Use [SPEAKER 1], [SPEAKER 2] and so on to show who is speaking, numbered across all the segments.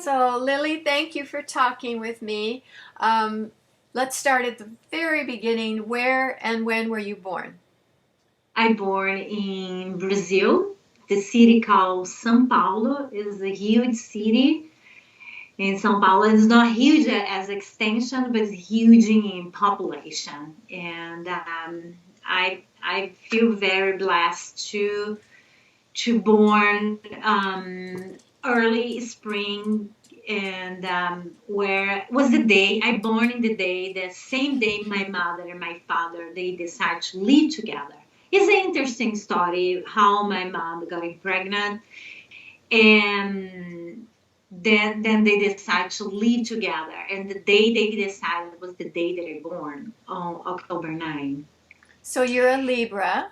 [SPEAKER 1] So, Lily, thank you for talking with me. Um, let's start at the very beginning. Where and when were you born?
[SPEAKER 2] I born in Brazil. The city called São Paulo is a huge city. And São Paulo is not huge as extension, but it's huge in population. And I feel very blessed to born early spring and where was the day I born in the same day my mother and my father they decided to live together. It's an interesting story how my mom got pregnant and then they decided to live together and the day they decided was the day that I born on October 9.
[SPEAKER 1] So, you're a Libra,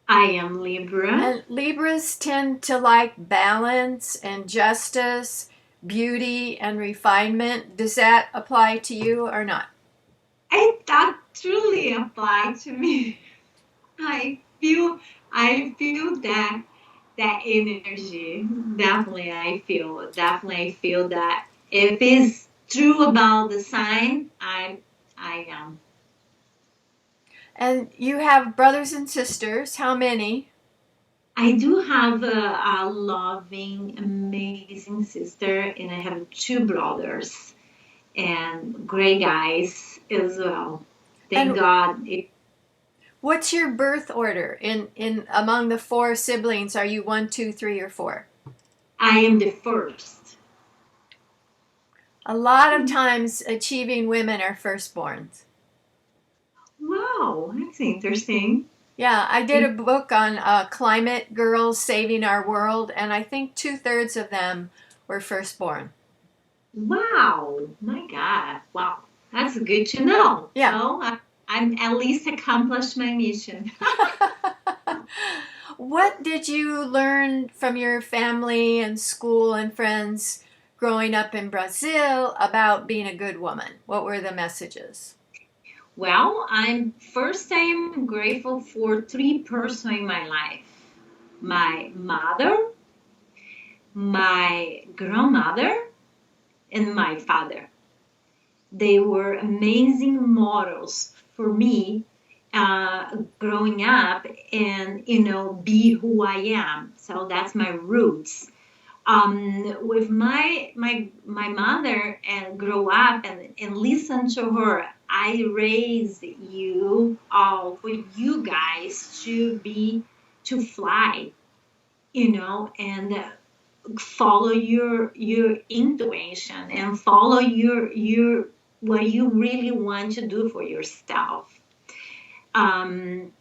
[SPEAKER 2] I am Libra.
[SPEAKER 1] and Libras tend to like balance and justice, beauty and refinement. Does that apply to you or not?
[SPEAKER 2] That truly applied to me. I feel I feel that energy. Definitely I feel that if it's true about the sign, I am.
[SPEAKER 1] And you have brothers and sisters. How many?
[SPEAKER 2] I do have a loving, amazing sister, and I have two brothers and great guys as well. Thank
[SPEAKER 1] And
[SPEAKER 2] God.
[SPEAKER 1] what's your birth order in among the four siblings? Are you one, two, three, or four?
[SPEAKER 2] I am the first.
[SPEAKER 1] A lot of times, achieving women are firstborns.
[SPEAKER 2] Wow, that's interesting.
[SPEAKER 1] Yeah, I did a book on climate girls saving our world, and I think two-thirds of them were firstborn.
[SPEAKER 2] Wow, my God. Wow, that's good to know.
[SPEAKER 1] Yeah.
[SPEAKER 2] So I'm at least accomplished my mission.
[SPEAKER 1] What did you learn from your family and school and friends growing up in Brazil about being a good woman? What were the messages?
[SPEAKER 2] Well, I'm grateful for three persons in my life. My mother, my grandmother, and my father. They were amazing models for me growing up and be who I am. So that's my roots. With my mother and grow up and listen to her. I raise you all for you guys to fly, and follow your intuition and follow your what you really want to do for yourself. Um,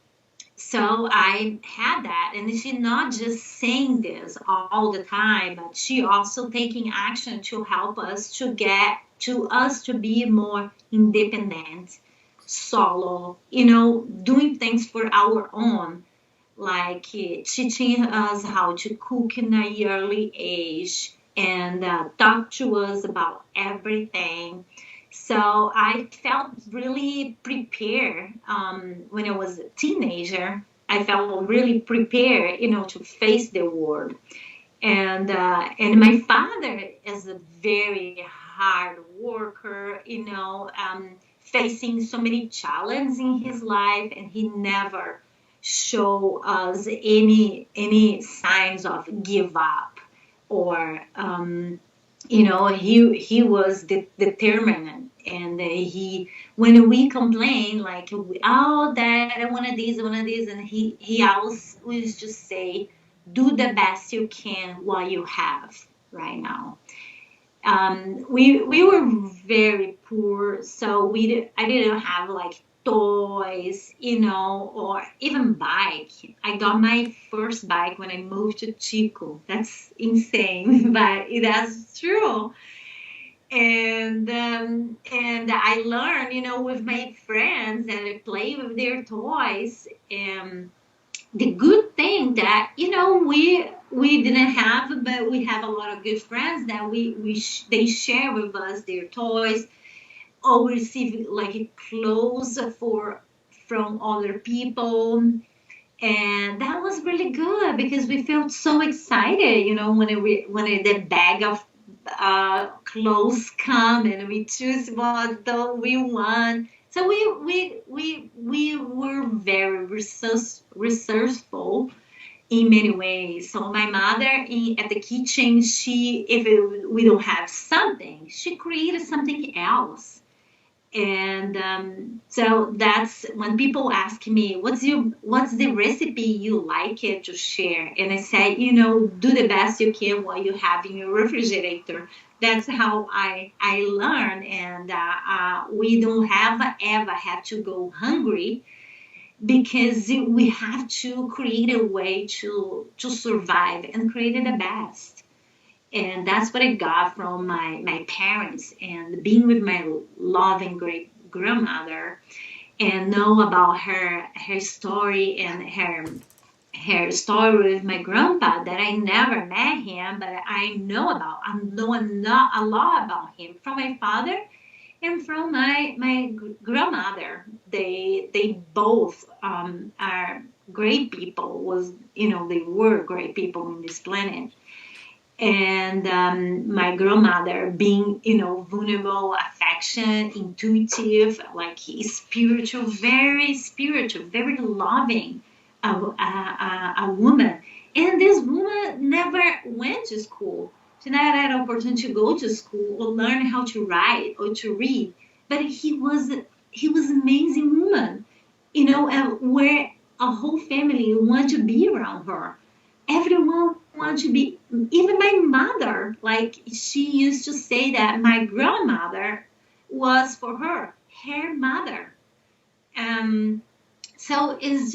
[SPEAKER 2] so I had that, and she's not just saying this all the time, but she also taking action to help us to get to us to be more independent, solo, doing things for our own, like teaching us how to cook in a early age and talk to us about everything. So I felt really prepared when I was a teenager. I felt really prepared, to face the world. And my father is a very hard worker, facing so many challenges in his life, and he never show us any signs of give up or he was determined, and he when we complain like, oh, dad, I wanted this, and he always was just say, do the best you can while you have right now. We were very poor, so I didn't have like toys, or even bike. I got my first bike when I moved to Chico. That's insane, but that's true. And I learned, with my friends, and I play with their toys. And the good thing that we didn't have, but we have a lot of good friends that they share with us their toys or receive like clothes for from other people, and that was really good because we felt so excited, when the bag of clothes come and we choose what we want. So we were very resourceful in many ways. So my mother at the kitchen, we don't have something, she created something else. And so that's when people ask me, what's the recipe you like it to share? And I say, do the best you can what you have in your refrigerator. That's how I learn. And we don't ever have to go hungry, because we have to create a way to survive and create the best. And that's what I got from my parents, and being with my loving great grandmother, and know about her story, and her story with my grandpa, that I never met him, but I know a lot about him from my father and from my grandmother. They both are great people. They were great people on this planet. And my grandmother being, vulnerable, affection, intuitive, like spiritual, very loving, a woman. And this woman never went to school. She never had an opportunity to go to school or learn how to write or to read. But he was an amazing woman, where a whole family want to be around her. Everyone wants to be, even my mother, like she used to say that my grandmother was for her mother. um so it's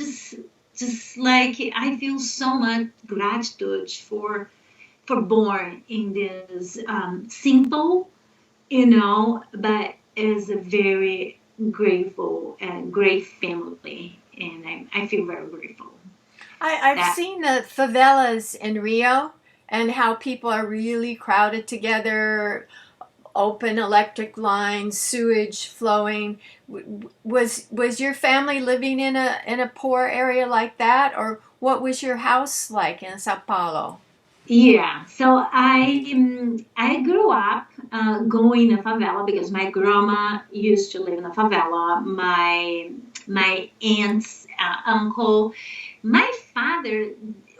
[SPEAKER 2] just like I feel so much gratitude for born in this simple, but is a very grateful and great family, and I feel very grateful
[SPEAKER 1] I've
[SPEAKER 2] that.
[SPEAKER 1] seen the favelas in Rio and how people are really crowded together, open electric lines, sewage flowing. Was your family living in a poor area like that, or what was your house like in Sao Paulo?
[SPEAKER 2] Yeah, so I grew up going in a favela because my grandma used to live in a favela. My aunts, uncle, my father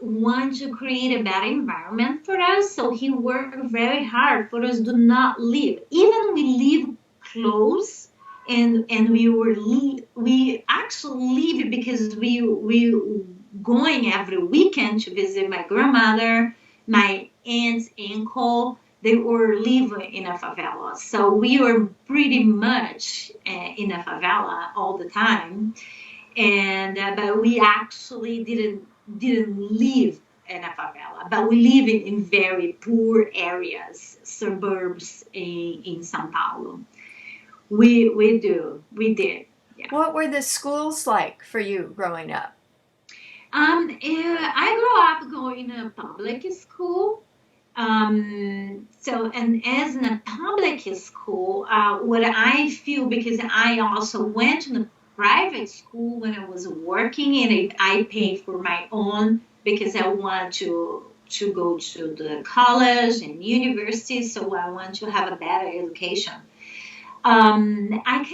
[SPEAKER 2] wanted to create a better environment for us, so he worked very hard for us to not live. Even we live close, and we actually live because we going every weekend to visit my grandmother, my aunt's uncle. They were living in a favela, so we were pretty much in a favela all the time. And but we actually didn't live in a favela, but we live in very poor areas, suburbs in São Paulo. We did, yeah.
[SPEAKER 1] What were the schools like for you growing up?
[SPEAKER 2] I grew up going to public school. So, and as in a public school, what I feel, because I also went to the private school when I was working, and I paid for my own because I want to go to the college and university, so I want to have a better education. I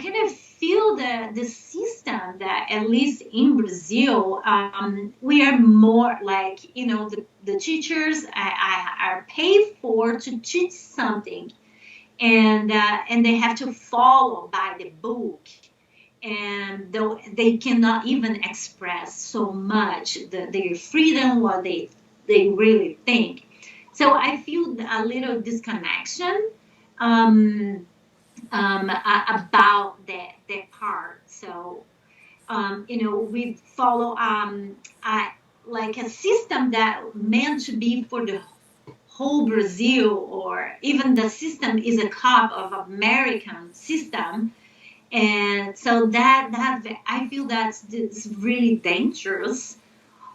[SPEAKER 2] kind of feel the system that, at least in Brazil, we are more like, the teachers are paid for to teach something, and they have to follow by the book, and though they cannot even express so much their freedom, what they really think. So I feel a little disconnection. Um, about that part. So, we follow like a system that meant to be for the whole Brazil, or even the system is a cop of American system. And so that I feel that's really dangerous.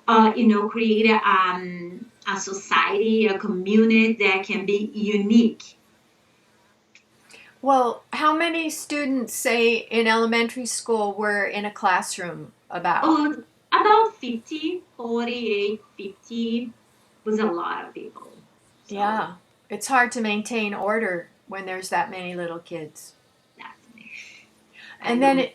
[SPEAKER 2] Create a society, a community that can be unique.
[SPEAKER 1] Well, how many students, say, in elementary school were in a classroom about?
[SPEAKER 2] Oh, about 50, 48, 50 was a lot of people. So,
[SPEAKER 1] Yeah. It's hard to maintain order when there's that many little kids.
[SPEAKER 2] Definitely.
[SPEAKER 1] And then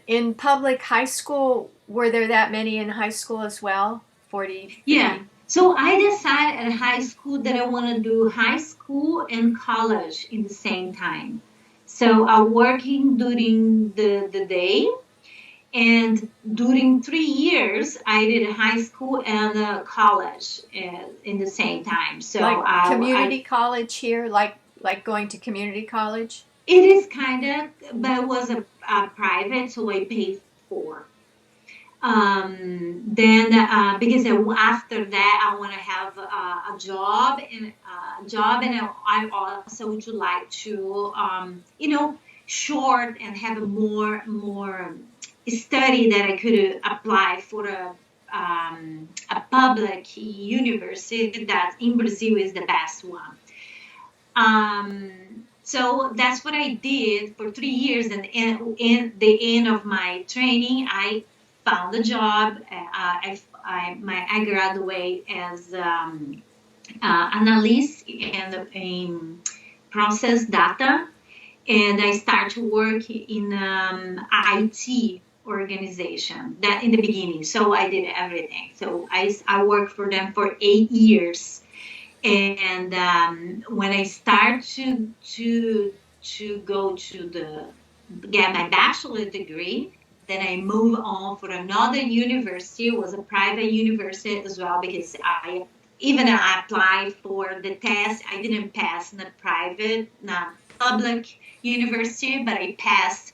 [SPEAKER 1] in public high school, were there that many in high school as well? 40,
[SPEAKER 2] Yeah.
[SPEAKER 1] 50?
[SPEAKER 2] So I decided at high school that I want to do high school and college in the same time. So I'm working during the day, and during 3 years, I did high school and college in the same time. So
[SPEAKER 1] Like community college here, like going to community college?
[SPEAKER 2] it is kind of, but it was a private, so I paid for. Then because after that I want to have a job and I also would like to short and have a more study that I could apply for a public university that in Brazil is the best one. So that's what I did for 3 years. And in the end of my training, I found a job. I graduated as analyst in process data, and I started to work in IT organization that in the beginning. So I did everything. So I worked for them for 8 years. And when I start to go to get my bachelor degree, then I move on for another university. It was a private university as well because I applied for the test. I didn't pass in the private, not public university, but I passed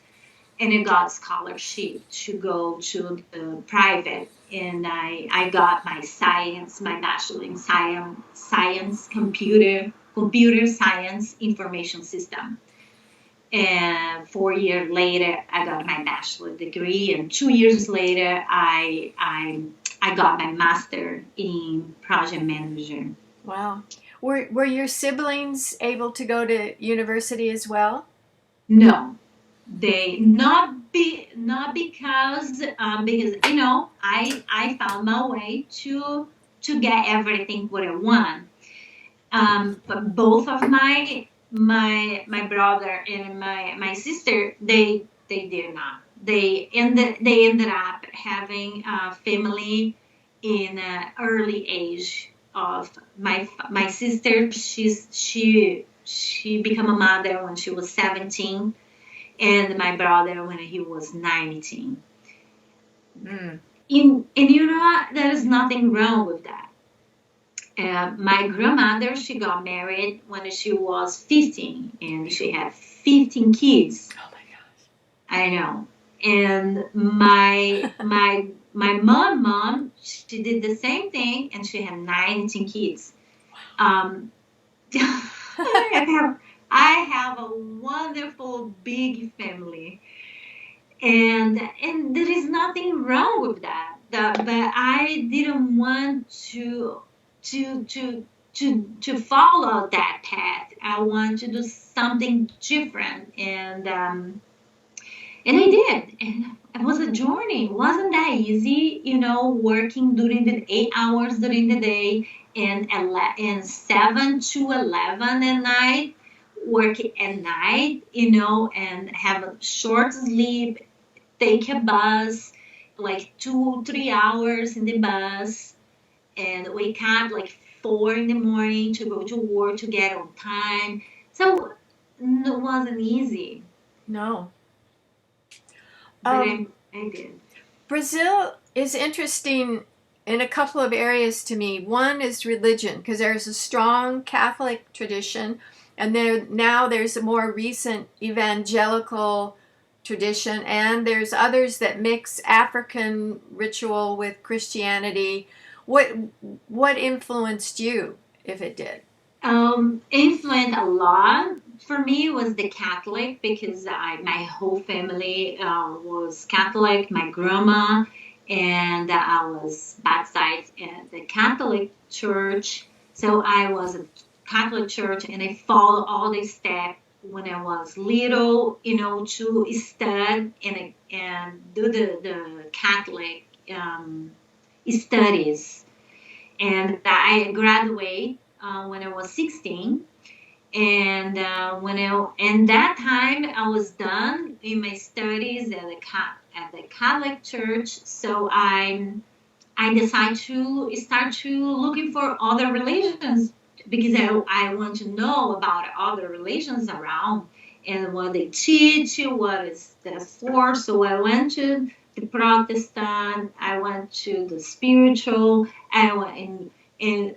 [SPEAKER 2] and I got scholarship to go to the private. And I got my bachelor in science, computer science information system. And 4 years later, I got my bachelor degree, and 2 years later, I got my master in project manager.
[SPEAKER 1] Wow. Were your siblings able to go to university as well?
[SPEAKER 2] No, they not because I found my way to get everything what I want. But both of my brother and my sister they did not. They ended up having a family in an early age of my sister. She became a mother when she was 17, and my brother when he was 19.
[SPEAKER 1] Mm.
[SPEAKER 2] And you know what? There is nothing wrong with that. My grandmother, she got married when she was 15, and she had 15 kids.
[SPEAKER 1] Oh my gosh.
[SPEAKER 2] I know. And my mom, she did the same thing, and she had 19 kids. Um, I have a wonderful big family, and there is nothing wrong with that. But I didn't want to to to follow that path. I want to do something different, and I did. And it was a journey. It wasn't that easy, working during the 8 hours during the day and 7 to 11 at night, working at night, and have a short sleep, take a bus, like 2, 3 hours in the bus, and wake up like 4 in the morning to go to work to get on time. So it wasn't easy,
[SPEAKER 1] No.
[SPEAKER 2] but I did.
[SPEAKER 1] Brazil is interesting in a couple of areas to me. One is religion, because there's a strong Catholic tradition, and there's a more recent evangelical tradition, and there's others that mix African ritual with Christianity. What influenced you, if it did?
[SPEAKER 2] Influenced a lot for me was the Catholic because my whole family was Catholic. My grandma and I was baptized at the Catholic Church, so I was a Catholic Church, and I followed all the steps when I was little, to study and do the Catholic studies, and I graduated when I was 16. And and that time I was done in my studies at the Catholic Church. So I decided to start to looking for other religions because I want to know about other religions around and what they teach, what is the source. So I went to the Protestant, I went to the spiritual, I went in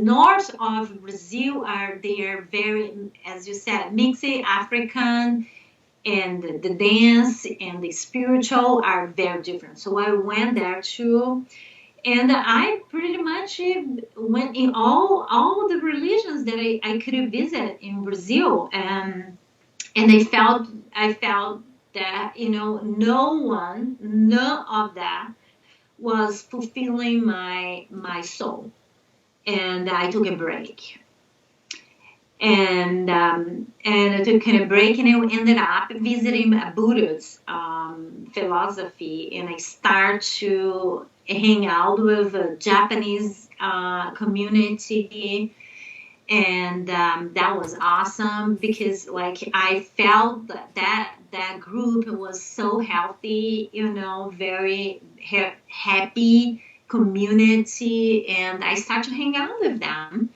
[SPEAKER 2] north of Brazil are they are very, as you said, mixed African, and the dance and the spiritual are very different. So I went there too, and I pretty much went in all the religions that I could visit in Brazil, and I felt that none of that was fulfilling my soul, and I took a break. And I took a break, and I ended up visiting a Buddhist philosophy, and I started to hang out with a Japanese community, and that was awesome because like I felt that group was so healthy, very happy community, and I started to hang out with them.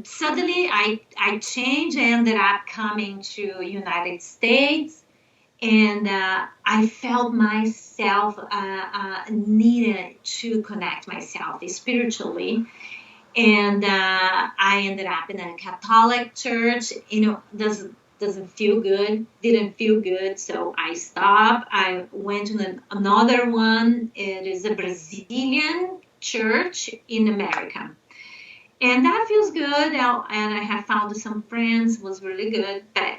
[SPEAKER 2] Suddenly I changed. I ended up coming to United States, and I felt myself needed to connect myself spiritually, and I ended up in a Catholic church. Doesn't feel good, didn't feel good, so I stopped. I went to another one. It is a Brazilian church in America, and that feels good. And I have found some friends, was really good, but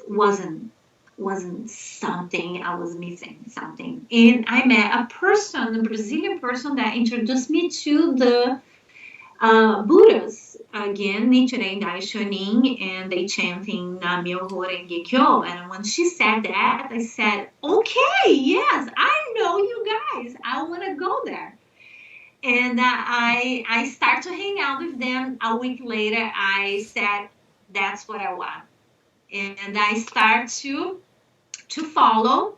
[SPEAKER 2] wasn't something. I was missing something. And I met a Brazilian person that introduced me to the Buddhas again, Nichiren Daishonin, and they chanting Nam-myoho Renge Kyo. And when she said that, I said, "Okay, yes, I know you guys. I want to go there." And I start to hang out with them. A week later, I said, "That's what I want," and I start to follow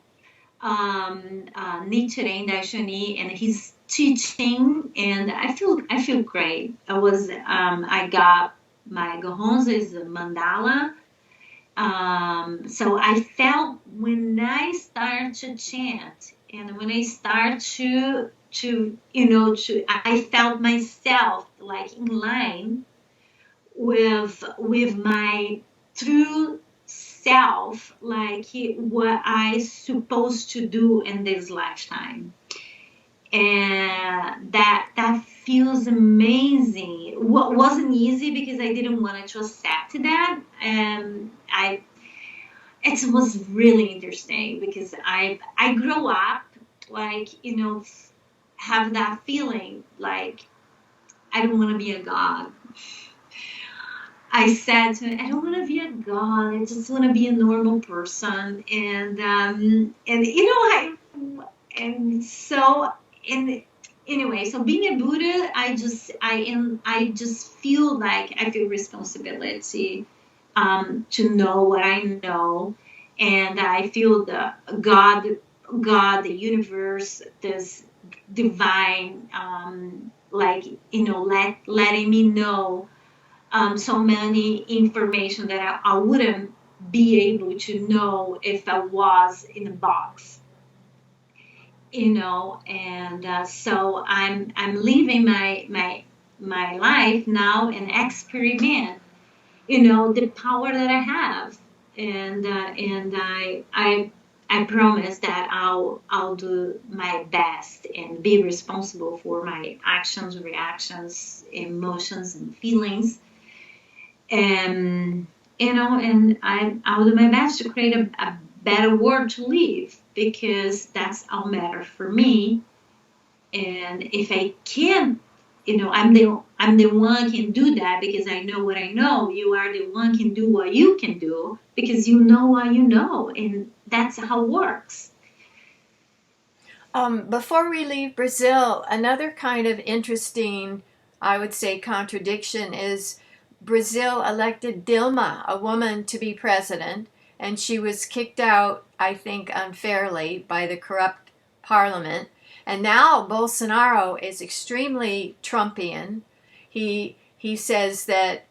[SPEAKER 2] Nichiren Daishonin and his teaching, and I feel great. I got my Gohonzo is a mandala. So I felt when I start to chant and when I start to I felt myself like in line with my true self, like what I supposed to do in this lifetime. And that feels amazing. What wasn't easy because I didn't want to accept that. And it was really interesting because I grew up like have that feeling like I don't want to be a god. I said to him, I don't want to be a god. I just want to be a normal person. And and so and anyway, so being a Buddha, I just feel like I feel responsibility to know what I know, and I feel the God, the universe, this divine, like letting me know so many information that I wouldn't be able to know if I was in a box, and so I'm living my life now and experiment, the power that I have, and I promise that I'll do my best and be responsible for my actions, reactions, emotions, and feelings, and and I'll do my best to create a better world to live because that's all matter for me. And if I can, I'm the one can do that because I know what I know. You are the one can do what you can do because you know what you know, and that's how it works.
[SPEAKER 1] Before we leave Brazil, another kind of interesting, I would say, contradiction is Brazil elected Dilma, a woman, to be president, and she was kicked out, I think, unfairly by the corrupt parliament. And now Bolsonaro is extremely Trumpian. He says that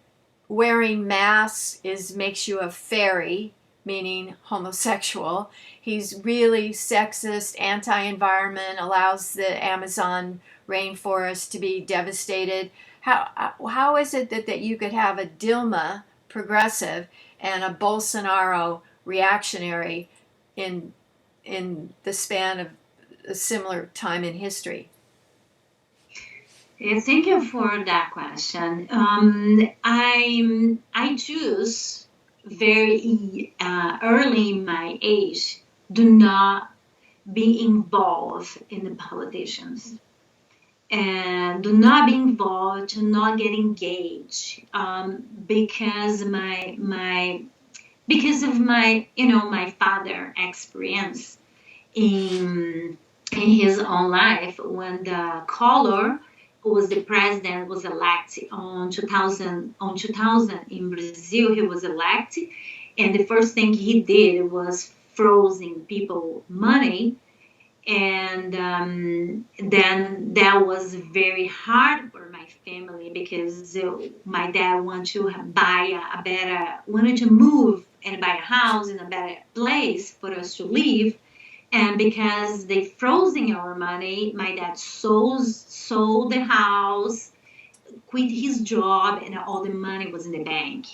[SPEAKER 1] wearing masks makes you a fairy, meaning homosexual. He's really sexist, anti-environment, allows the Amazon rainforest to be devastated. How is it that you could have a Dilma progressive and a Bolsonaro reactionary in the span of a similar time in history?
[SPEAKER 2] Yeah, thank you for that question. I choose very early in my age do not be involved in the politicians and do not be involved, to not get engaged, because because of my my father experience in his own life when the Collor was the president was elected on 2000 in Brazil. He was elected, and the first thing he did was frozen people money, and then that was very hard for my family because my dad wanted to buy a better, wanted to move and buy a house in a better place for us to live. And because they frozen our money, my dad sold the house, quit his job, and all the money was in the bank.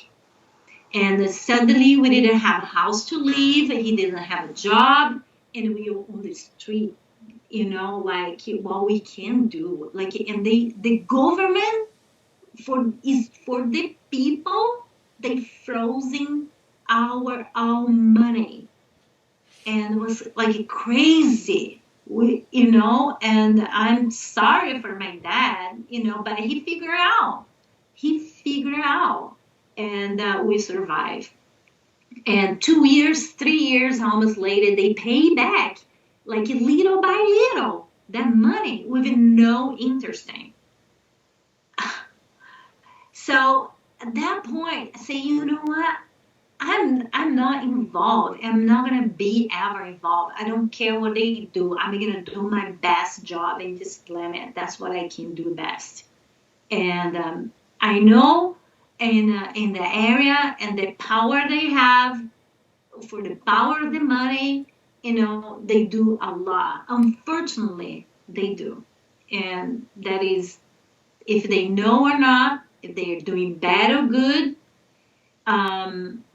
[SPEAKER 2] And suddenly we didn't have a house to live, he didn't have a job, and we were on the street, like what we can do. Like, and the government is for the people, they frozen our money. And it was like crazy, and I'm sorry for my dad, but he figured out, and we survived. And 2 years, 3 years almost later, they pay back, like little by little, that money with no interest. So at that point, I say, you know what? I'm not involved. I'm not gonna be ever involved. I don't care what they do. I'm gonna do my best job in this planet. That's what I can do best. And I know in the area and the power they have, for the power of the money, they do a lot. Unfortunately, they do, and that is, if they know or not, if they are doing bad or good.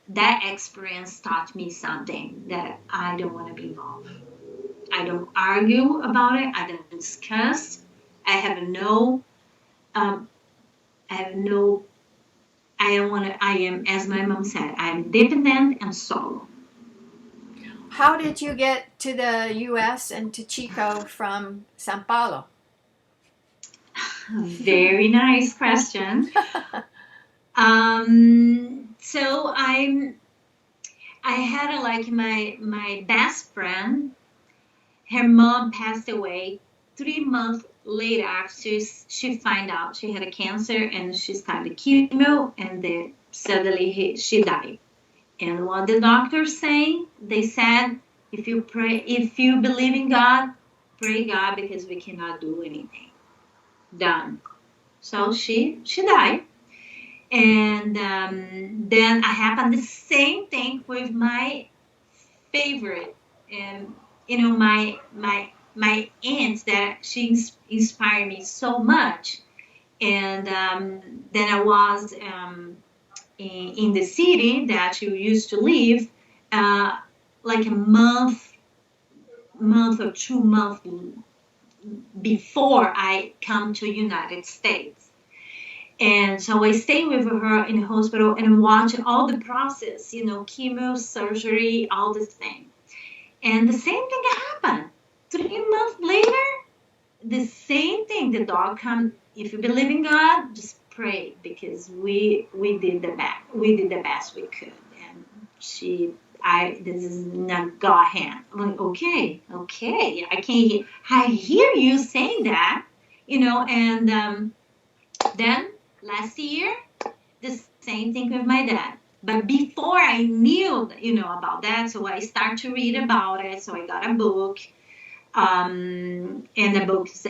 [SPEAKER 2] That experience taught me something, that I don't want to be involved. I don't argue about it. I don't discuss. I have no. I have no. I don't want to. I am, as my mom said, I am independent and solo.
[SPEAKER 1] How did you get to the U.S. and to Chico from Sao Paulo?
[SPEAKER 2] Very nice question. So I had like my best friend. Her mom passed away 3 months later after she found out she had a cancer, and she started chemo, and then suddenly she died. And what the doctors say, they said, if you believe in God, pray God, because we cannot do anything. Done. So she died. And then I happened the same thing with my favorite, and my aunt, that she inspired me so much. And then I was in the city that you used to live, like a month or 2 months before I come to United States. And so I stayed with her in the hospital and watched all the process, chemo, surgery, all this thing. And the same thing happened. 3 months later, the same thing. The dog come. If you believe in God, just pray, because we did the best we could. And this is not God hand. I'm like, okay, I hear you saying that, and then last year, the same thing with my dad. But before I knew, about that, so I started to read about it. So I got a book, and the book is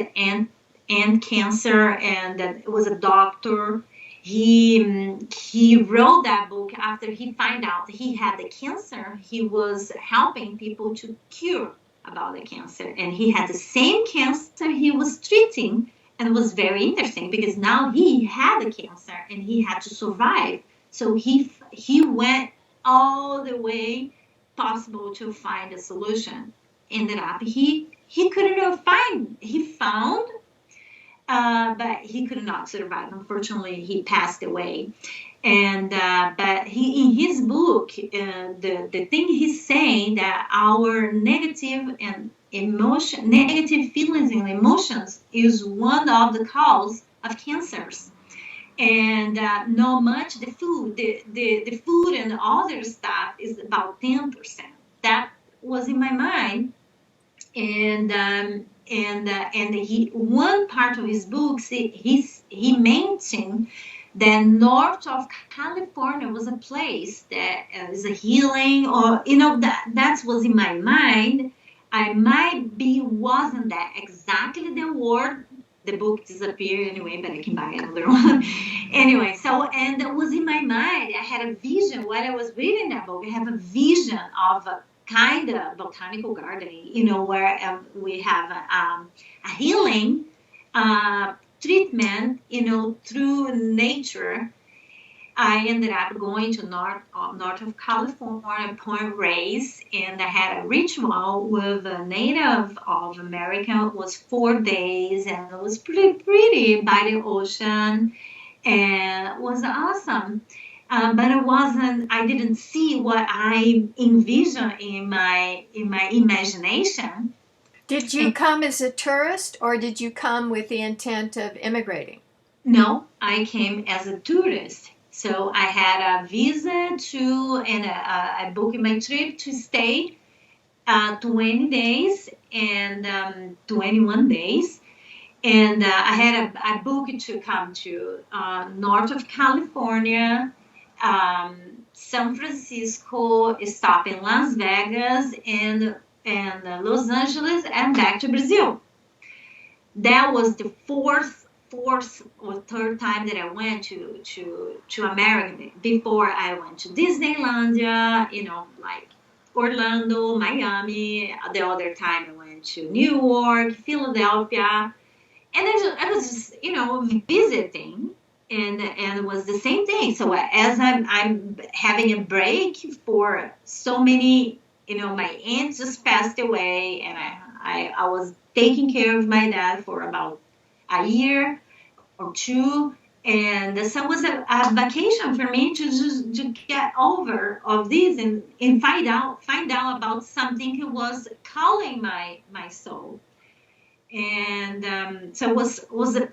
[SPEAKER 2] and cancer, and it was a doctor. He wrote that book after he found out he had the cancer. He was helping people to cure about the cancer, and he had the same cancer he was treating, and it was very interesting because now he had the cancer and he had to survive. So he went all the way possible to find a solution. Ended up he couldn't find. He found, but he could not survive. Unfortunately, he passed away. And but he in his book, the thing he's saying that our negative feelings and emotions is one of the cause of cancers. And not much the food and other stuff is about 10%. That was in my mind. And he one part of his books he mentioned that north of California was a place that is a healing, or that was in my mind. I might be wasn't that exactly the word. The book disappeared anyway, but I can buy another one. Anyway, so, and it was in my mind. I had a vision while I was reading that book. I have a vision of a kind of botanical garden, where we have a healing treatment, through nature. I ended up going to north of California, Point Reyes, and I had a ritual with a native of America. It was 4 days, and it was pretty by the ocean, and it was awesome. But it wasn't. I didn't see what I envisioned in my imagination.
[SPEAKER 1] Did you come as a tourist or did you come with the intent of immigrating?
[SPEAKER 2] No, I came as a tourist. So I had a visa to, and I booked my trip to stay 20 days and 21 days. And I had a book to come to north of California, San Francisco, stop in Las Vegas, and Los Angeles, and back to Brazil. That was the fourth or third time that I went to America. Before I went to Disneylandia, like Orlando, Miami. The other time I went to New York, Philadelphia, and I was just visiting, and it was the same thing. So as I'm having a break for so many, my aunt just passed away, and I was taking care of my dad for about a year or two, and so it was a vacation for me to just to get over of this, and find out about something that was calling my soul. And so it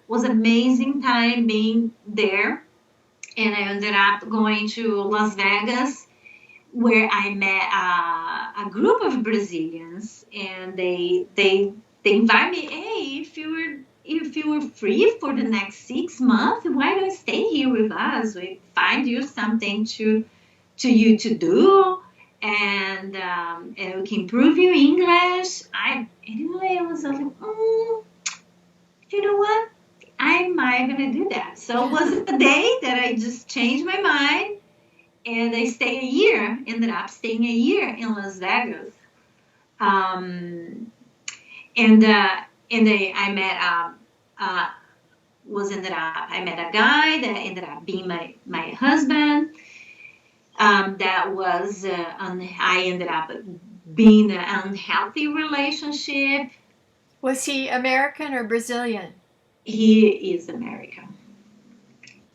[SPEAKER 2] was amazing time being there. And I ended up going to Las Vegas, where I met a group of Brazilians, and they invited me. Hey, if you were free for the next 6 months, why don't you stay here with us? We find you something to do, and we can improve your English. I was like, you know what? I'm not gonna do that. So it was a day that I just changed my mind, and I stayed a year. Ended up staying a year in Las Vegas, um, I met I met a guy that ended up being my husband. That was I ended up being an unhealthy relationship.
[SPEAKER 1] Was he American or Brazilian?
[SPEAKER 2] He is American.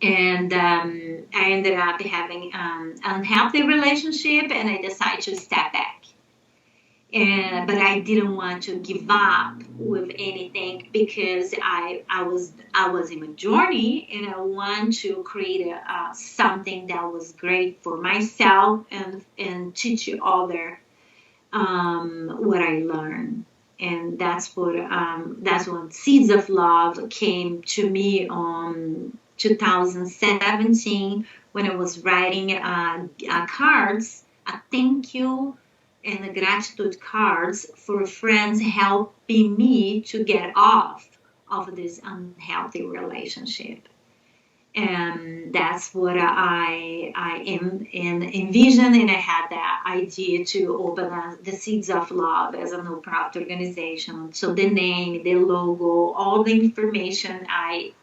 [SPEAKER 2] And I ended up having an unhealthy relationship, and I decided to step back. But I didn't want to give up with anything because I was in a journey, and I want to create something that was great for myself and teach other what I learned. And that's when Seeds of Love came to me 2017 when I was writing cards, a thank you and a gratitude cards for friends helping me to get off of this unhealthy relationship. And that's what I am envision, and I had that idea to open the Seeds of Love as a non-profit organization. So the name, the logo, all the information I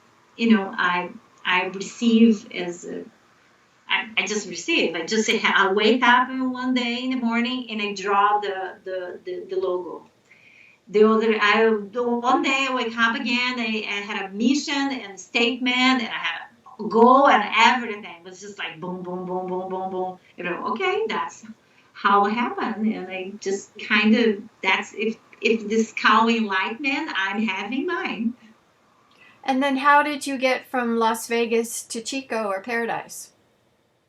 [SPEAKER 2] receive as I just receive. I wake up one day in the morning and I draw the logo. The one day I wake up again, I had a mission and a statement, and I had a goal and everything. It was just like boom, boom, boom, boom, boom, boom. Okay, that's how it happened. And I just kind of, that's if this cow enlightenment, I'm having mine.
[SPEAKER 1] And then how did you get from Las Vegas to Chico or Paradise?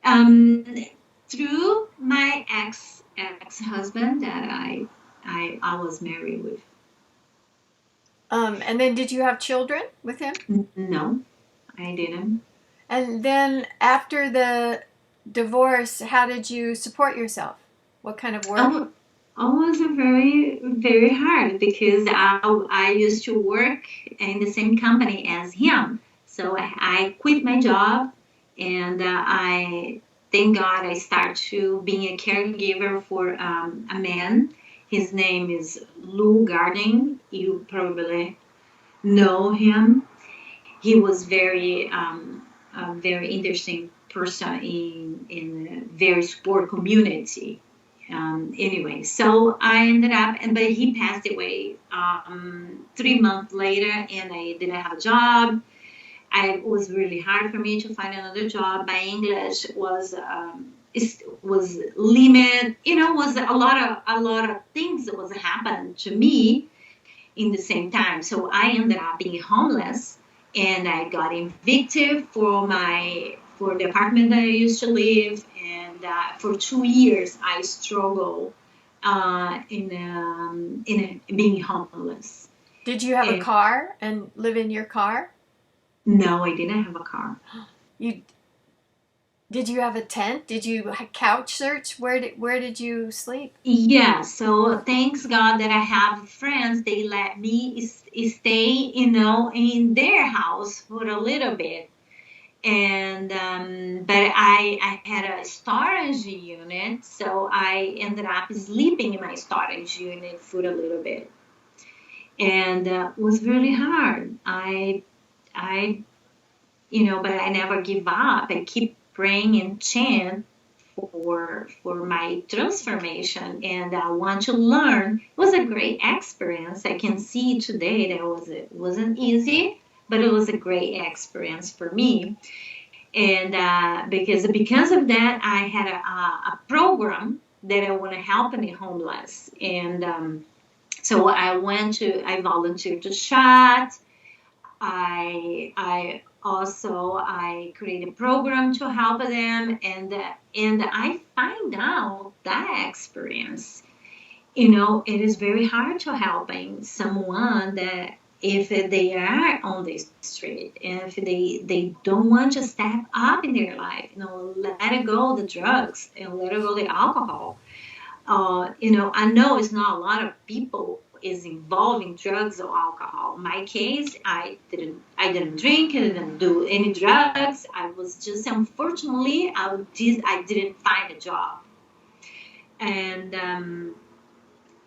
[SPEAKER 2] Um, Through my ex-husband that I was married with.
[SPEAKER 1] And then did you have children with him?
[SPEAKER 2] No, I didn't.
[SPEAKER 1] And then after the divorce, how did you support yourself? What kind of work?
[SPEAKER 2] Was very, very hard because I used to work in the same company as him. So I quit my job, and I thank God I started to being a caregiver for a man. His name is Lou Garden. You probably know him. He was a very interesting person in a very sport community. Anyway, so I ended up, but he passed away 3 months later, and I didn't have a job. It was really hard for me to find another job. My English was limited. Was a lot of things that was happening to me in the same time. So I ended up being homeless, and I got evicted for the apartment that I used to live. And for 2 years, I struggled in being homeless.
[SPEAKER 1] Did you have a car and live in your car?
[SPEAKER 2] No, I didn't have a car.
[SPEAKER 1] Did you have a tent? Did you couch search? Where did you sleep?
[SPEAKER 2] Yeah, so thanks God that I have friends. They let me stay, in their house for a little bit. And but I had a storage unit, so I ended up sleeping in my storage unit for a little bit, and it was really hard. But I never give up. I keep praying and chant for my transformation, and I want to learn. It was a great experience. I can see today that it wasn't easy, but it was a great experience for me. And because of that, I had a program that I want to help the homeless, and so I volunteered to chat. I create a program to help them, and I find out that experience. It is very hard to helping someone that if they are on the street, and if they don't want to step up in their life, let it go the drugs and let it go the alcohol. I know it's not a lot of people is involved in drugs or alcohol. In my case, I didn't drink, I didn't do any drugs. I was just, unfortunately, I didn't find a job. And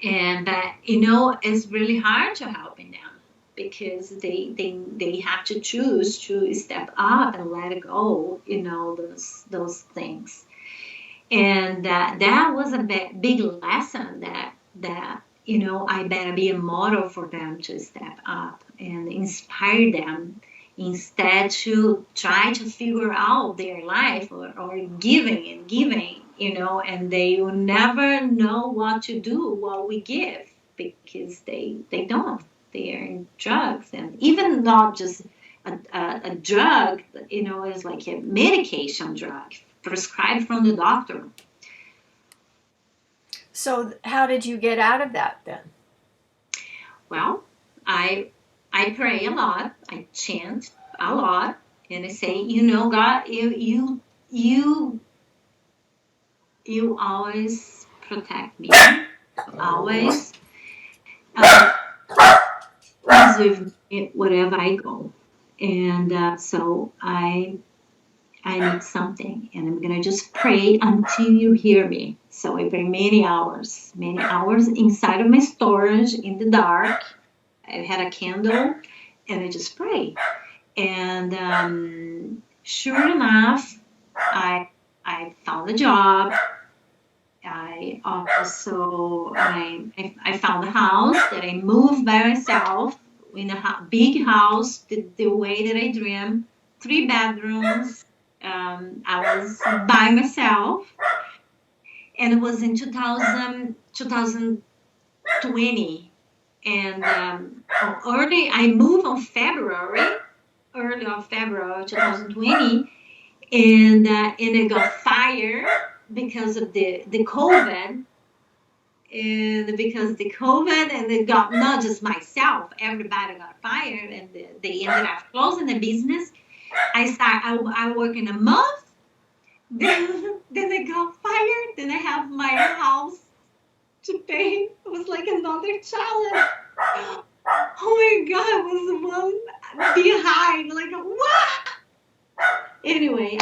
[SPEAKER 2] it's really hard to helping them because they have to choose to step up and let it go, those things. And that was a big lesson that I better be a model for them to step up and inspire them instead to try to figure out their life or giving and giving, and they will never know what to do while we give because they don't. They are in drugs, and even not just a drug, is like a medication drug prescribed from the doctor.
[SPEAKER 1] So how did you get out of that then?
[SPEAKER 2] Well, I pray a lot, I chant a lot, and I say, you know, God, you always protect me, always is with me wherever I go, and so I need something, and I'm gonna just pray until you hear me. So I pray many hours inside of my storage in the dark. I had a candle, and I just pray. And sure enough, I found a job. I also I found a house that I moved by myself in a big house, the way that I dream, 3 bedrooms. I was by myself, and it was in 2020. And I moved on early of February 2020, and it got fired because of the COVID, and because the COVID, and it got not just myself, everybody got fired, and they ended up closing the business. I work in a month, then I got fired, then I have my house to pay. It was like another challenge. Oh my God, it was one behind, like what? Anyway,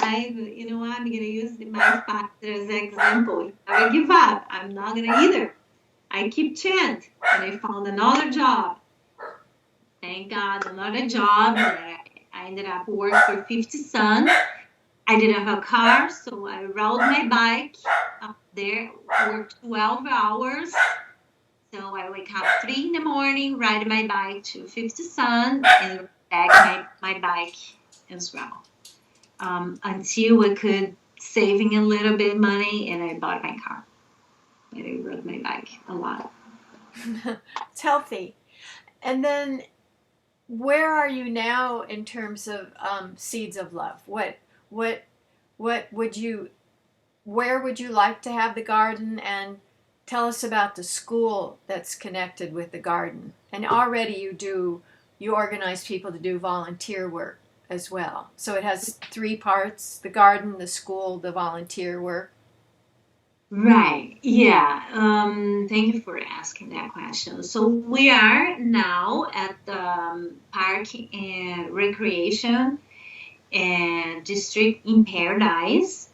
[SPEAKER 2] you know what? I'm gonna use my father as an example. I give up. I'm not gonna either. I keep chant, and I found another job. Thank God, another job. I ended up working for 50 Sun. I didn't have a car, so I rode my bike up there, worked 12 hours. So I wake up 3 in the morning, ride my bike to 50 Sun, and back my bike as well. Until I could saving a little bit of money, and I bought my car. But I rode my bike a lot.
[SPEAKER 1] It's healthy. And then, where are you now in terms of seeds of love? What would you? Where would you like to have the garden? And tell us about the school that's connected with the garden. And already you organize people to do volunteer work as well. So it has 3 parts: the garden, the school, the volunteer work.
[SPEAKER 2] Right. Yeah. Thank you for asking that question. So we are now at the Park and Recreation and District in Paradise.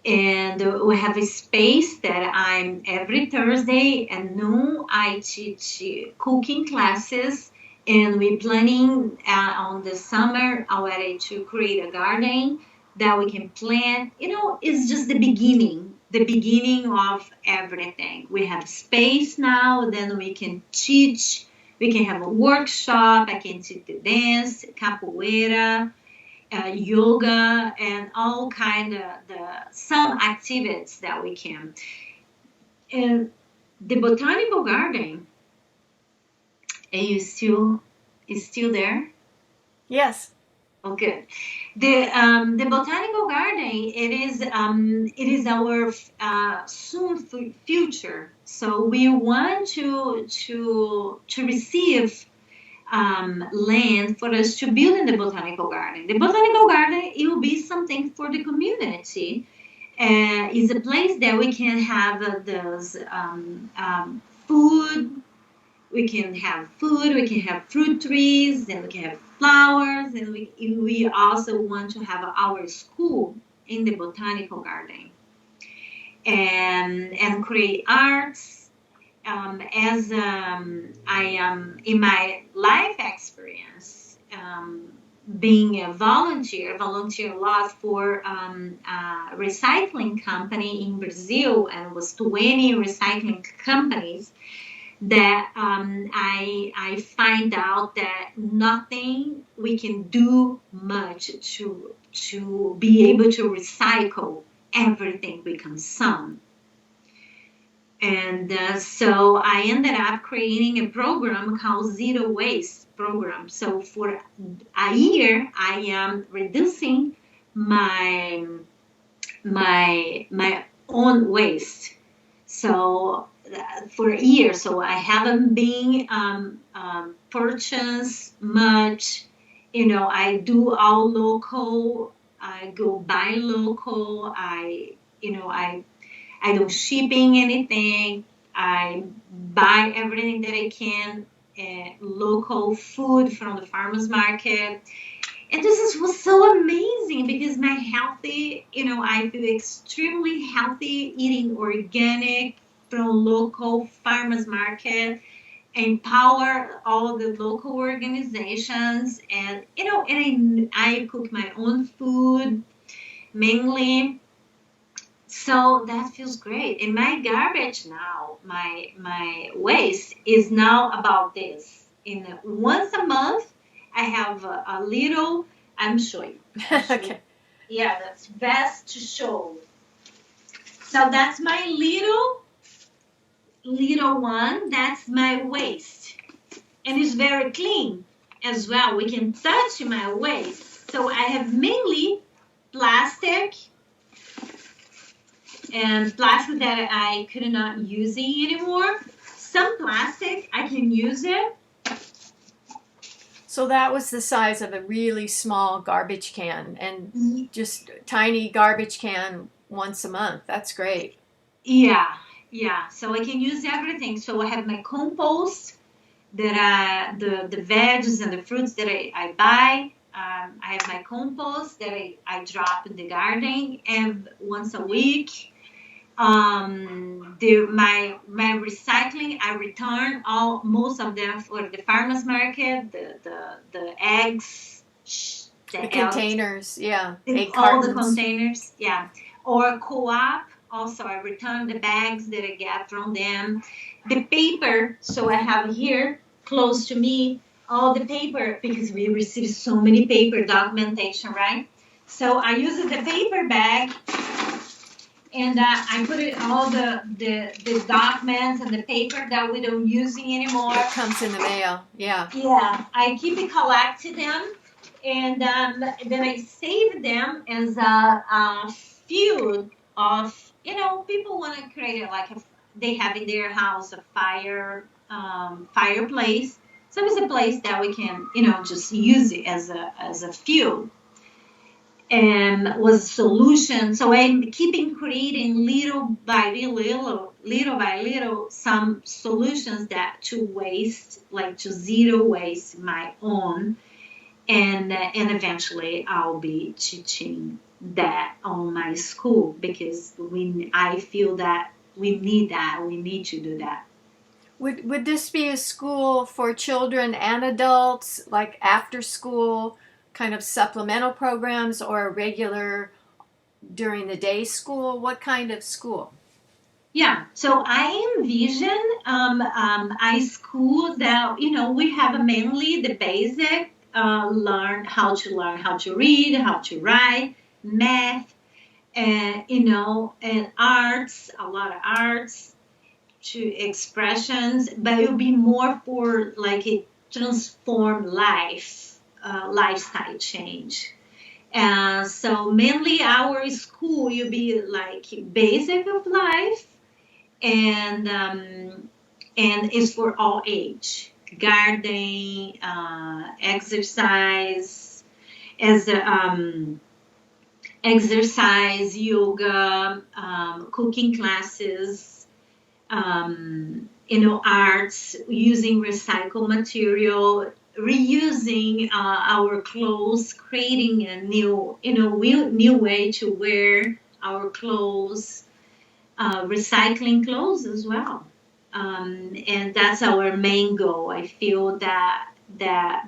[SPEAKER 2] And we have a space that I'm every Thursday at noon. I teach cooking classes, and we're planning on the summer already to create a garden that we can plant. You know, it's just the beginning of everything. We have space now, then we can teach, we can have a workshop, I can teach the dance, capoeira, yoga, and all kind of some activities that we can. And the Botanical Garden, is still there?
[SPEAKER 1] Yes.
[SPEAKER 2] Oh, good. The Botanical Garden, it is our soon future. So we want to receive land for us to build in the Botanical Garden. The Botanical Garden, it will be something for the community. It's a place that we can have those food. We can have food. We can have fruit trees, and we can have flowers, and we also want to have our school in the Botanical Garden, and create arts. As I am in my life experience, being a volunteer a lot for a recycling company in Brazil, and it was 20 recycling companies that I find out that nothing we can do much to be able to recycle everything we consume. And so I ended up creating a program called Zero Waste Program. So for a year, I am reducing my own waste. So for a year, so I haven't been purchased much, I do all local. I go buy local. I don't shipping anything. I buy everything that I can, local food from the farmers market. And was so amazing because my healthy, I feel extremely healthy eating organic from local farmers market, empower all the local organizations, and I cook my own food mainly. So that feels great. And my garbage now, my waste is now about this. In once a month, I have a little. I'm showing.
[SPEAKER 1] Okay.
[SPEAKER 2] Yeah, that's best to show. So that's my little one. That's my waste, and it's very clean as well. We can touch my waste. So I have mainly plastic and plastic that I could not using anymore. Some plastic I can use it.
[SPEAKER 1] So that was the size of a really small garbage can, and just tiny garbage can once a month. That's great.
[SPEAKER 2] Yeah, yeah. So I can use everything. So I have my compost that the veggies and the fruits that I buy. I have my compost that I drop in the garden and once a week. My recycling, I return all most of them for the farmers market, the eggs,
[SPEAKER 1] The
[SPEAKER 2] the eggs,
[SPEAKER 1] containers, yeah, egg
[SPEAKER 2] all the
[SPEAKER 1] cartons.
[SPEAKER 2] containers, yeah, or co-op. Also, I return the bags that I get from them. The paper, so I have here close to me all the paper because we receive so many paper documentation, right? So I use the paper bag and I put it all the documents and the paper that we don't using anymore.
[SPEAKER 1] It comes in the mail, yeah.
[SPEAKER 2] Yeah, I keep it collected them, and then I save them as a field of people want to create it like they have in their house a fireplace. So it's a place that we can just use it as a fuel and was a solution. So I'm keeping creating little by little, some solutions that to waste, like to zero waste my own, and eventually I'll be teaching that on my school because I feel that we need to do that.
[SPEAKER 1] Would this be a school for children and adults, like after school kind of supplemental programs, or a regular during the day school? What kind of school?
[SPEAKER 2] Yeah, so I envision a school that we have mainly the basic learn how to read, how to write, math, and and arts, a lot of arts to expressions, but it will be more for like a transformed lifestyle change. So mainly our school will be like basic of life and it's for all age. Gardening, exercise, as exercise, yoga, cooking classes, arts, using recycled material, reusing our clothes, creating a new way to wear our clothes, recycling clothes as well. And that's our main goal. I feel that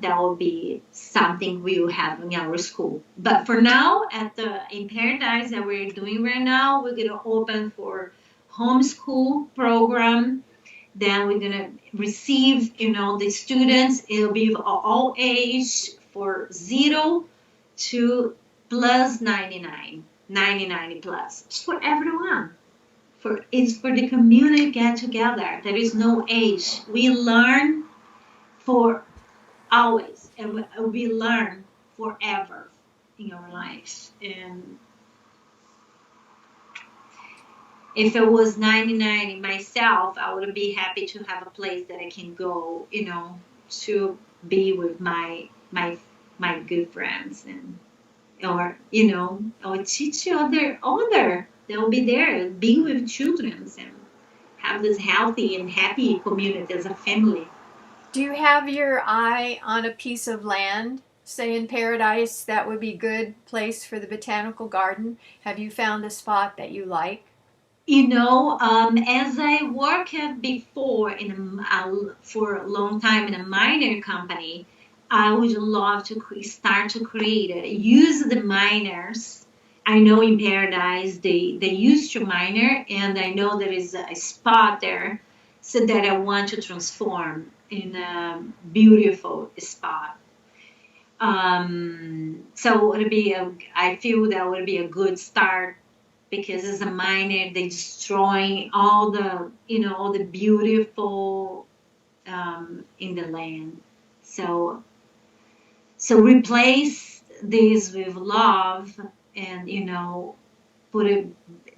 [SPEAKER 2] will be something we will have in our school. But for now, in Paradise that we're doing right now, we're gonna open for homeschool program. Then we're gonna receive, the students. It'll be all age for 0 to plus 99 plus. It's for everyone. It's for the community get together. There is no age. We learn for always, and we learn forever in our lives. And if it was 99 myself, I would be happy to have a place that I can go, to be with my my good friends, and or you know, or teach other. They'll be there, be with children, and have this healthy and happy community as a family.
[SPEAKER 1] Do you have your eye on a piece of land, say in paradise, that would be a good place for the botanical garden? Have you found a spot that you like?
[SPEAKER 2] As I worked before for a long time in a miner company, I would love to start to create it. Use the miners. I know in Paradise they used to miner, and I know there is a spot there, so that I want to transform in a beautiful spot. So I feel that would be a good start because as a miner, they destroying all the beautiful in the land. So, so replace this with love and, put it,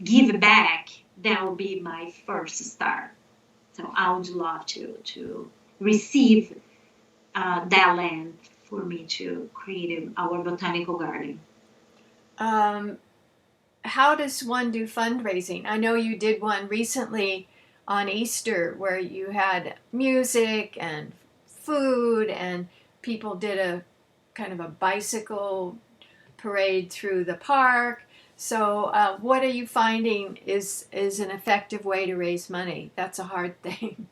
[SPEAKER 2] give it back. That will be my first start. So I would love to receive that land for me to create our botanical garden.
[SPEAKER 1] Um, how does one do fundraising? I know you did one recently on Easter where you had music and food, and people did a kind of a bicycle parade through the park. So, what are you finding is an effective way to raise money? That's a hard thing.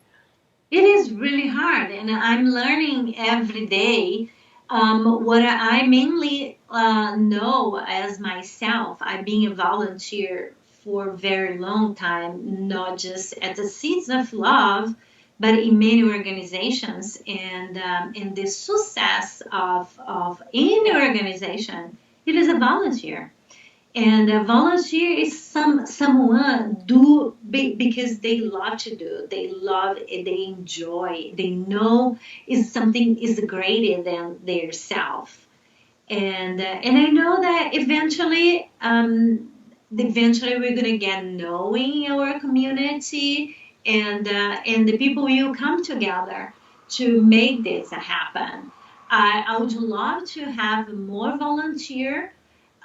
[SPEAKER 2] It is really hard, and I'm learning every day. What I mainly know as myself, I've been a volunteer for a very long time, not just at the Seeds of Love, but in many organizations. And the success of any organization, it is a volunteer. And a volunteer is someone because they love to do. They love it. They enjoy. They know is something is greater than their self. And I know that eventually we're gonna get knowing our community, and the people will come together to make this happen. I would love to have more volunteer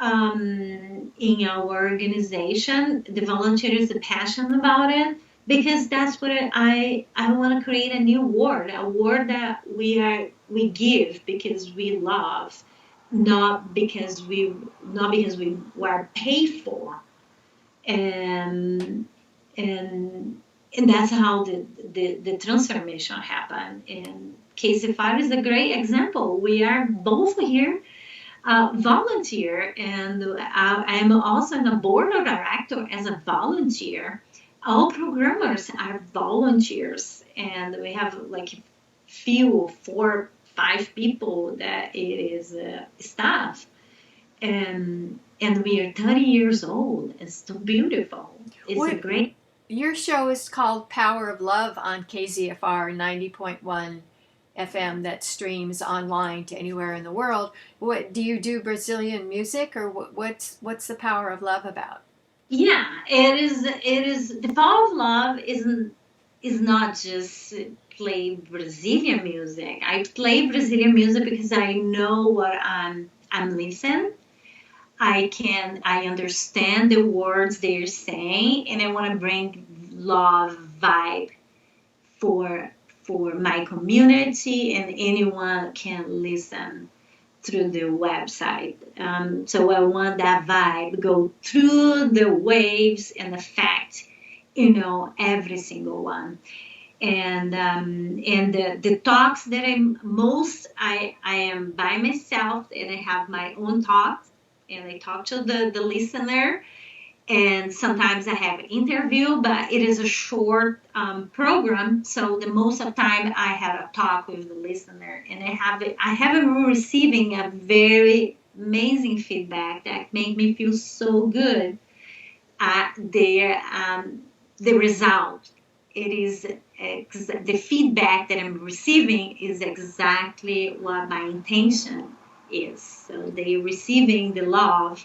[SPEAKER 2] in our organization. The volunteers are passionate about it because that's what I want to create a new world, a world that we give because we love, not because we were paid for, and and and that's how the transformation happened. And KZFR is a great example. We are both here volunteer, and I am also in the board of director as a volunteer. All programmers are volunteers, and we have like few, 4, 5 people that it is staff, and we are 30 years old. It's so beautiful. It's a
[SPEAKER 1] What
[SPEAKER 2] great.
[SPEAKER 1] your show is called Power of Love on KZFR 90.1 FM that streams online to anywhere in the world. What do you do? Brazilian music, or what's the Power of Love about?
[SPEAKER 2] Yeah, it is. It is the power of love. Is not just play Brazilian music. I play Brazilian music because I know what I'm listening. I understand the words they're saying, and I want to bring love vibe for for my community, and anyone can listen through the website. So I want that vibe go through the waves and affect, every single one. And the talks that I am by myself, and I have my own thoughts, and I talk to the listener, and sometimes I have an interview, but it is a short program. So the most of the time I have a talk with the listener, and I have been receiving a very amazing feedback that make me feel so good. The result, it is the feedback that I'm receiving is exactly what my intention is. So they receiving the love,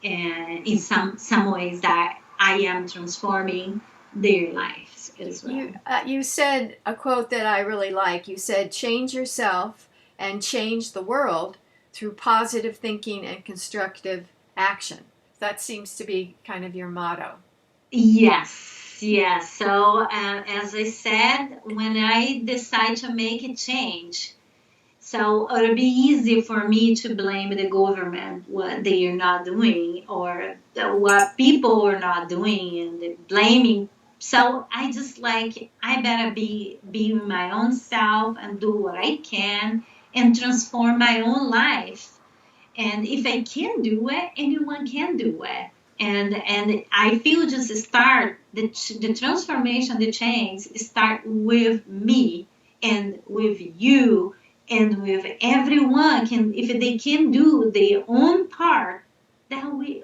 [SPEAKER 2] and in some ways that I am transforming their lives as well.
[SPEAKER 1] You said a quote that I really like. You said, "Change yourself and change the world." through positive thinking and constructive action. That seems to be kind of your motto.
[SPEAKER 2] Yes, yes. So, as I said, when I decide to make a change, so it'll be easy for me to blame the government what they are not doing or what people are not doing and the blaming. So I just like I better be my own self and do what I can and transform my own life. And if I can do it, anyone can do it. And I feel just start the transformation, the change start with me and with you and with everyone. Can if they can do their own part, then we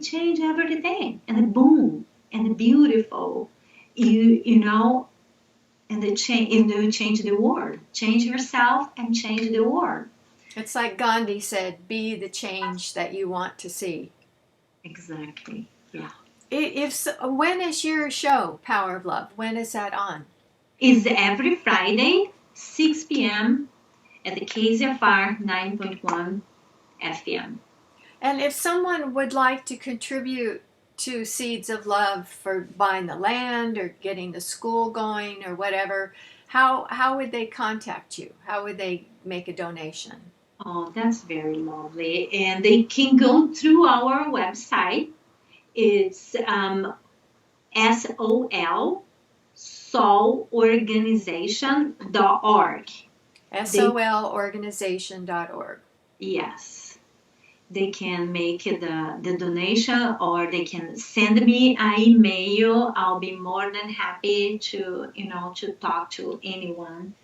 [SPEAKER 2] change everything and boom and beautiful. You know and the change and you change the world. Change yourself and change the world.
[SPEAKER 1] It's like Gandhi said, be the change that you want to see.
[SPEAKER 2] Exactly. Yeah.
[SPEAKER 1] When is your show, Power of Love? When is that on?
[SPEAKER 2] It's every Friday, 6 p.m. at the KZFR 9.1 FM.
[SPEAKER 1] And if someone would like to contribute to Seeds of Love for buying the land or getting the school going or whatever, how would they contact you? How would they make a donation?
[SPEAKER 2] Oh, that's very lovely. And they can go through our website. It's SOL, solorganization.org.
[SPEAKER 1] solorganization.org.
[SPEAKER 2] Yes. They can make the donation or they can send me an email. I'll be more than happy to, to talk to anyone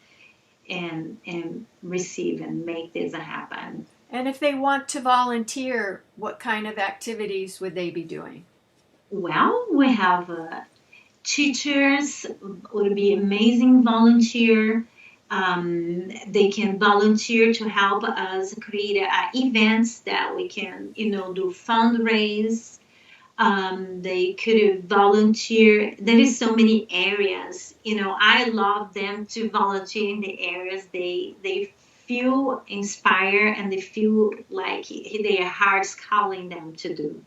[SPEAKER 2] and receive and make this happen.
[SPEAKER 1] And if they want to volunteer, what kind of activities would they be doing?
[SPEAKER 2] Well, we have teachers would be amazing volunteer. They can volunteer to help us create events that we can, do fundraise. They could volunteer. There is so many areas. I love them to volunteer in the areas they feel inspired and they feel like their heart's calling them to do.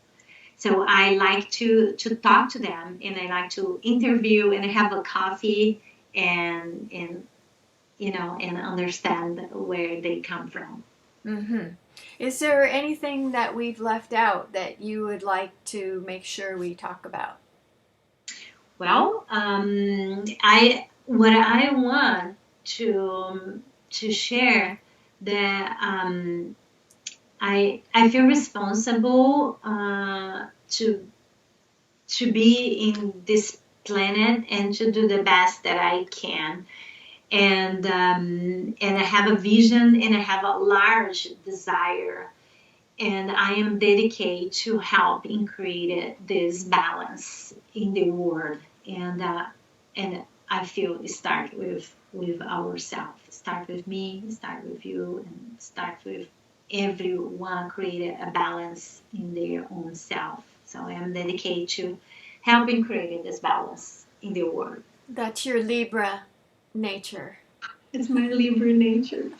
[SPEAKER 2] So I like to talk to them and I like to interview and have a coffee and and understand where they come from.
[SPEAKER 1] Mm-hmm. Is there anything that we've left out that you would like to make sure we talk about?
[SPEAKER 2] Well, what I want to share that I feel responsible to be in this planet and to do the best that I can. And I have a vision and I have a large desire and I am dedicated to help in create this balance in the world and I feel it start with ourselves, start with me, start with you, and start with everyone create a balance in their own self. So I am dedicated to helping create this balance in the world.
[SPEAKER 1] That's your Libra nature.
[SPEAKER 2] It's my Libra nature.